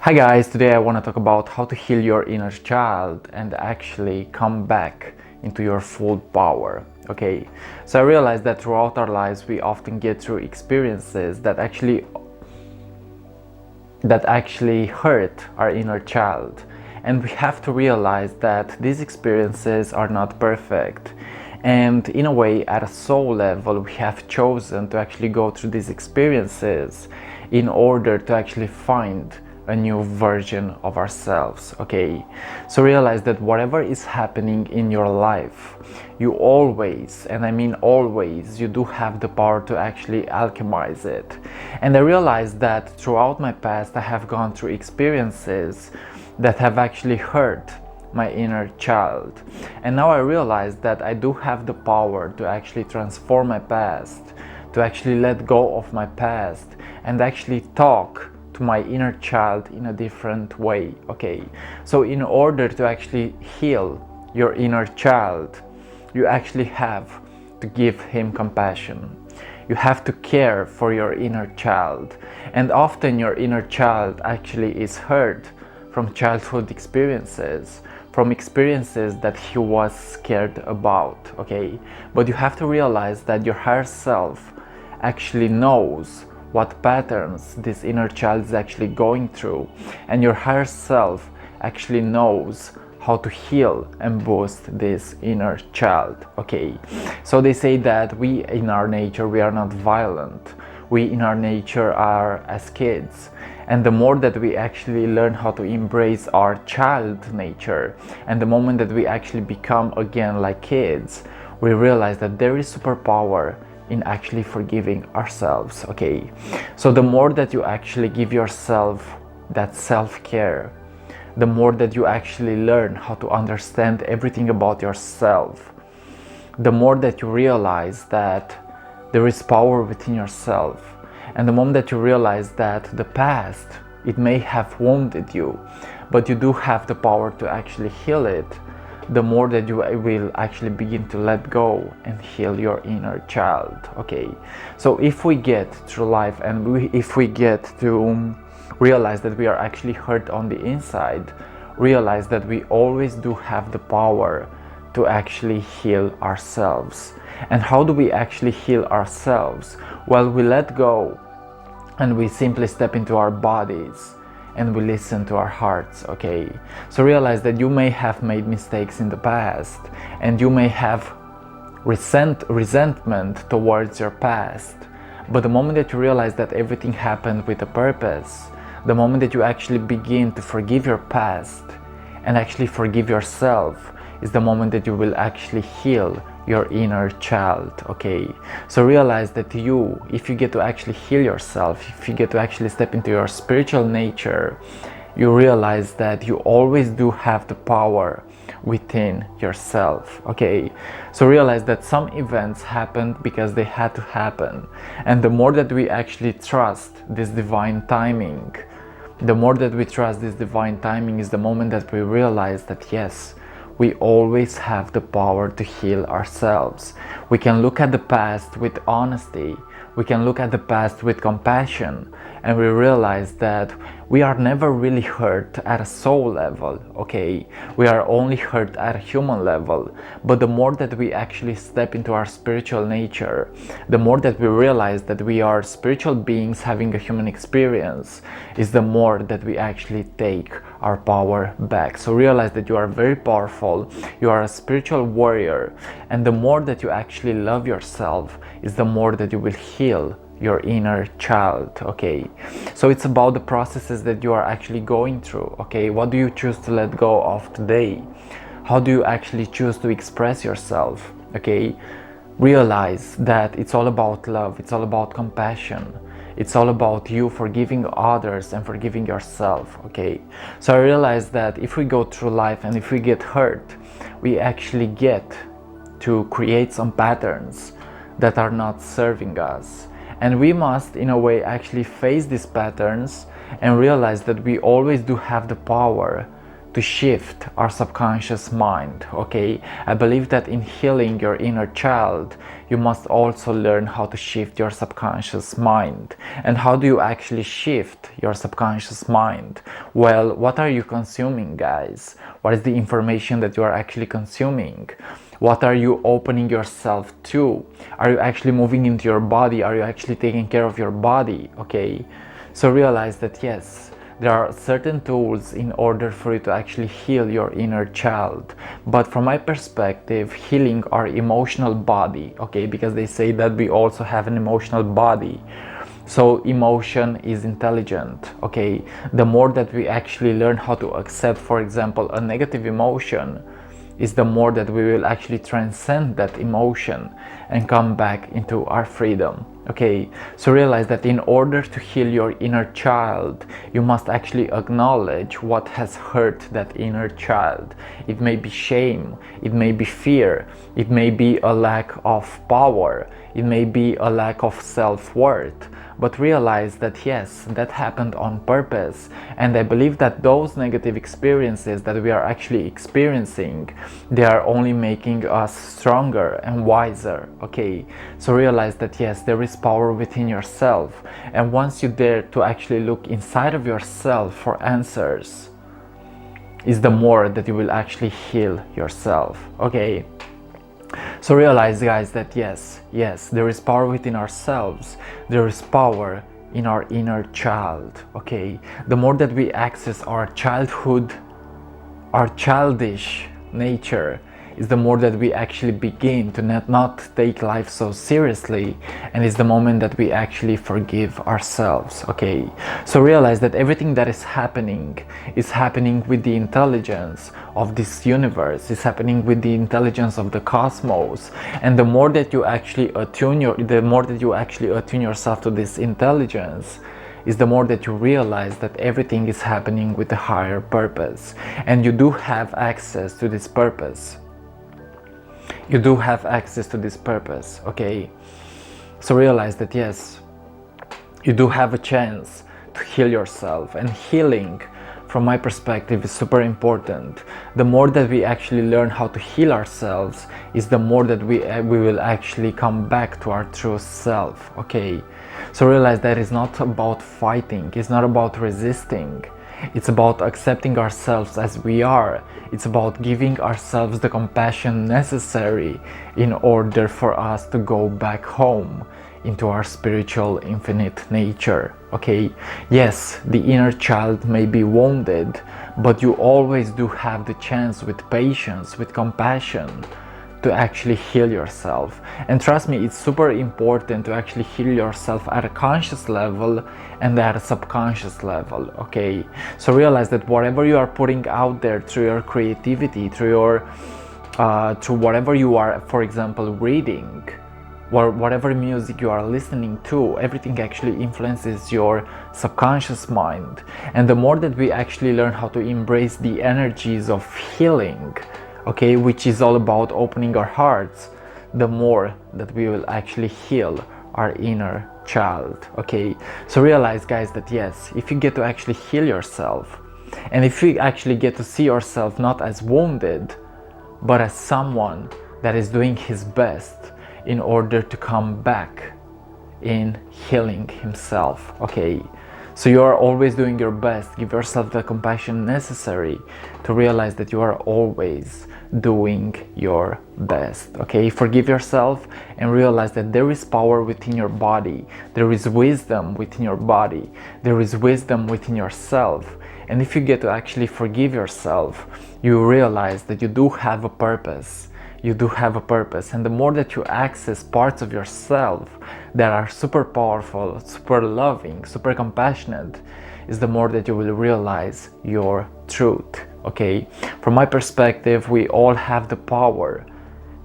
Hi guys, today I want to talk about how to heal your inner child and actually come back into your full power. Okay, so I realized that throughout our lives we often get through experiences that actually hurt our inner child, and we have to realize that these experiences are not perfect. And in a way, at a soul level, we have chosen to actually go through these experiences in order to actually find a new version of ourselves. Okay, so realize that whatever is happening in your life, you always, and I mean always, you do have the power to actually alchemize it. And I realized that throughout my past I have gone through experiences that have actually hurt my inner child, and now I realize that I do have the power to actually transform my past, to actually let go of my past and actually talk to my inner child in a different way. Okay, so in order to actually heal your inner child, you actually have to give him compassion. You have to care for your inner child, and often your inner child actually is hurt from childhood experiences, from experiences that he was scared about. Okay, but you have to realize that your higher self actually knows what patterns this inner child is actually going through, and your higher self actually knows how to heal and boost this inner child. Okay, so they say that we in our nature, we are not violent. We in our nature are as kids, and the more that we actually learn how to embrace our child nature, and the moment that we actually become again like kids, we realize that there is superpower in actually forgiving ourselves. Okay, so the more that you actually give yourself that self-care, the more that you actually learn how to understand everything about yourself, the more that you realize that there is power within yourself. And the moment that you realize that the past, it may have wounded you, but you do have the power to actually heal it, the more that you will actually begin to let go and heal your inner child. Okay, so if we get through life and if we get to realize that we are actually hurt on the inside, realize that we always do have the power to actually heal ourselves. And how do we actually heal ourselves? Well, we let go and we simply step into our bodies and we listen to our hearts. Okay, so realize that you may have made mistakes in the past, and you may have resentment towards your past, but the moment that you realize that everything happened with a purpose, the moment that you actually begin to forgive your past and actually forgive yourself, is the moment that you will actually heal your inner child. Okay, so realize that if you get to actually heal yourself, if you get to actually step into your spiritual nature, you realize that you always do have the power within yourself. Okay, so realize that some events happened because they had to happen, and the more that we actually trust this divine timing, the more that we trust this divine timing is the moment that we realize that yes, we always have the power to heal ourselves. We can look at the past with honesty, we can look at the past with compassion, and we realize that we are never really hurt at a soul level. Okay, we are only hurt at a human level. But the more that we actually step into our spiritual nature, the more that we realize that we are spiritual beings having a human experience, is the more that we actually take our power back. So realize that you are very powerful, you are a spiritual warrior, and the more that you actually love yourself is the more that you will heal your inner child. Okay, so it's about the processes that you are actually going through. Okay, what do you choose to let go of today? How do you actually choose to express yourself? Okay, realize that it's all about love, it's all about compassion, it's all about you forgiving others and forgiving yourself. Okay, so I realize that if we go through life and if we get hurt, we actually get to create some patterns that are not serving us. And we must, in a way, actually face these patterns and realize that we always do have the power to shift our subconscious mind, okay? I believe that in healing your inner child, you must also learn how to shift your subconscious mind. And how do you actually shift your subconscious mind? Well, what are you consuming, guys? What is the information that you are actually consuming? What are you opening yourself to? Are you actually moving into your body? Are you actually taking care of your body, okay? So realize that yes, there are certain tools in order for you to actually heal your inner child. But from my perspective, healing our emotional body, okay, because they say that we also have an emotional body. So emotion is intelligent, okay? The more that we actually learn how to accept, for example, a negative emotion, is the more that we will actually transcend that emotion and come back into our freedom, okay? So realize that in order to heal your inner child, you must actually acknowledge what has hurt that inner child. It may be shame, it may be fear, it may be a lack of power, it may be a lack of self-worth. But realize that yes, that happened on purpose. And I believe that those negative experiences that we are actually experiencing, they are only making us stronger and wiser, okay? So realize that yes, there is power within yourself. And once you dare to actually look inside of yourself for answers, is the more that you will actually heal yourself, okay? So realize, guys, that yes, there is power within ourselves. There is power in our inner child, okay? The more that we access our childhood, our childish nature, is the more that we actually begin to not take life so seriously, and it's the moment that we actually forgive ourselves, okay? So realize that everything that is happening with the intelligence of this universe, is happening with the intelligence of the cosmos. And the more that you actually attune yourself to this intelligence, is the more that you realize that everything is happening with a higher purpose, and you do have access to this purpose. You do have access to this purpose, okay? So realize that yes, you do have a chance to heal yourself, and healing, from my perspective, is super important. The more that we actually learn how to heal ourselves, is the more that we will actually come back to our true self, okay? So realize that it's not about fighting, it's not about resisting. It's about accepting ourselves as we are. It's about giving ourselves the compassion necessary in order for us to go back home into our spiritual infinite nature, okay? Yes, the inner child may be wounded, but you always do have the chance, with patience, with compassion, to actually heal yourself. And trust me, it's super important to actually heal yourself at a conscious level and at a subconscious level, okay? So realize that whatever you are putting out there through your creativity, through whatever you are, for example, reading, or whatever music you are listening to, everything actually influences your subconscious mind. And the more that we actually learn how to embrace the energies of healing, okay, which is all about opening our hearts, the more that we will actually heal our inner child, okay? So realize, guys, that yes, if you get to actually heal yourself, and if you actually get to see yourself not as wounded, but as someone that is doing his best in order to come back in healing himself, okay? So you are always doing your best. Give yourself the compassion necessary to realize that you are always doing your best, okay? Forgive yourself and realize that there is power within your body. There is wisdom within your body. There is wisdom within yourself. And if you get to actually forgive yourself, you realize that you do have a purpose. You do have a purpose. And the more that you access parts of yourself that are super powerful, super loving, super compassionate, is the more that you will realize your truth, okay? From my perspective, we all have the power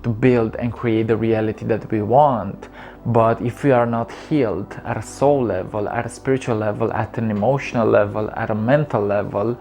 to build and create the reality that we want. But if we are not healed at a soul level, at a spiritual level, at an emotional level, at a mental level,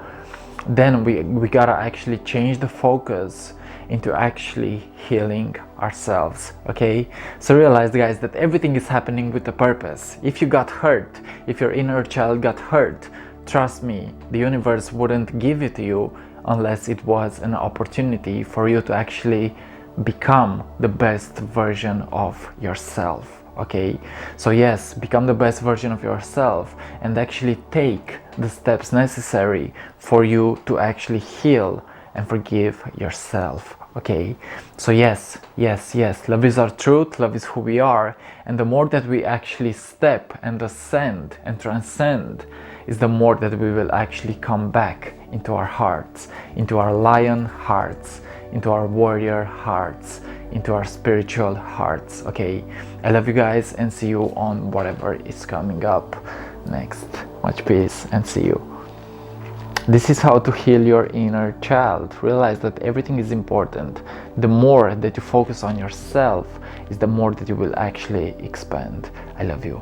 then we gotta actually change the focus into actually healing ourselves, okay? So realize, guys, that everything is happening with a purpose. If you got hurt, if your inner child got hurt, trust me, the universe wouldn't give it to you unless it was an opportunity for you to actually become the best version of yourself. Okay, so yes, become the best version of yourself and actually take the steps necessary for you to actually heal and forgive yourself. Okay, so yes, love is our truth, love is who we are, and the more that we actually step and ascend and transcend, is the more that we will actually come back into our hearts, into our lion hearts, into our warrior hearts, into our spiritual hearts. Okay, I love you guys and see you on whatever is coming up next. Much peace and see you. This is how to heal your inner child. Realize that everything is important. The more that you focus on yourself is the more that you will actually expand. I love you.